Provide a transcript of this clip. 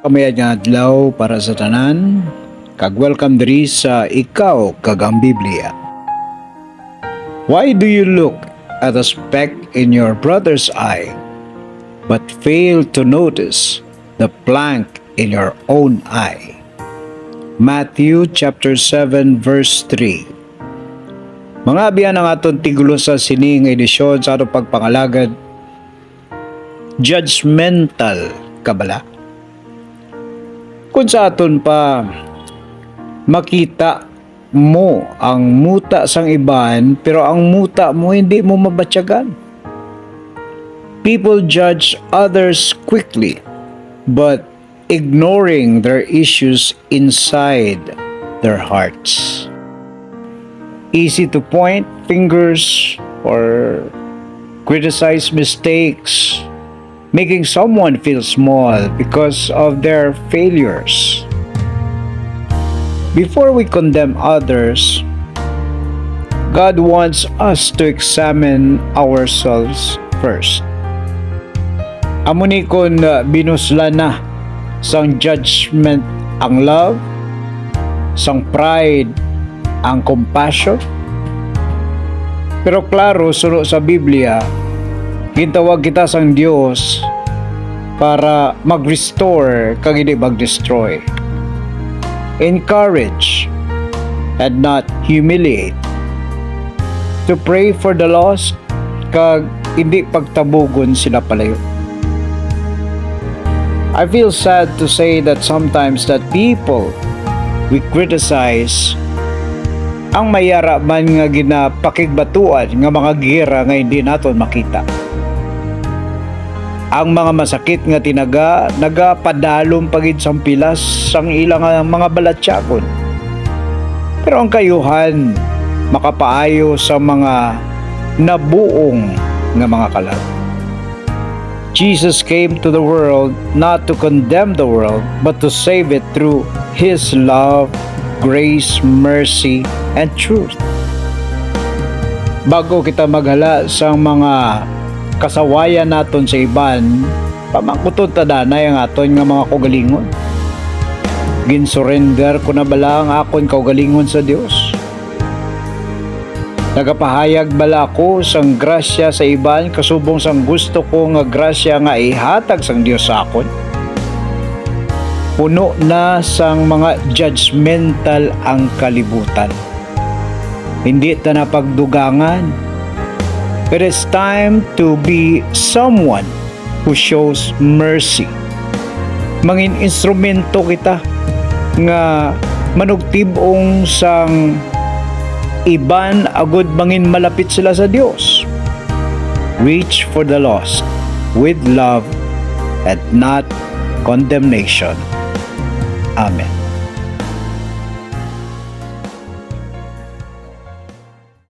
Kamayad nga adlaw para sa tanan, kag welcome diri sa Ikaw kag ang Biblia. Why do you look at a speck in your brother's eye, but fail to notice the plank in your own eye? Matthew chapter 7 verse 3. Mga abiyan ang aton tigulo sa sining edisyon sa atong pagpangalagad, judgmental kabala. Kung sa aton pa makita mo ang muta sang iban pero ang muta mo hindi mo mabatyagan. People judge others quickly but ignoring their issues inside their hearts. Easy to point fingers or criticize mistakes, making someone feel small because of their failures. Before we condemn others, God wants us to examine ourselves first. Amuni kon binuslan na sang judgment ang love, sang pride ang compassion. Pero klaro suno sa Biblia, gintawag kita sang Dios para mag-restore kag hindi mag-destroy. Encourage and not humiliate. To pray for the lost kag hindi pagtabugon sila palayo. I feel sad to say that sometimes that people we criticize ang mayara man nga ginapakigbatuan nga mga gira nga hindi naton makita. Ang mga masakit nga tinaga nagapadalom pagid sang pilas sang ilang mga balatsyagon. Pero ang kayuhan makapaayo sa mga nabuong nga mga kalag. Jesus came to the world not to condemn the world but to save it through His love, grace, mercy, and truth. Bago kita maghala sa mga kasawayan naton sa iban, pamangkuton ta danay ang aton nga mga kaugalingon. Ginsurrender ko na bala ang akon kaugalingon sa Dios. Nagapahayag bala ako sang grasya sa iban kasubong sang gusto ko nga grasya nga ihatag sang Dios sa akon. Puno na sang mga judgmental ang kalibutan. Hindi ta na pagdugangan. It is time to be someone who shows mercy. Mangin instrumento kita nga manugtibong sang iban agud mangin malapit sila sa Dios. Reach for the lost with love and not condemnation. Amen.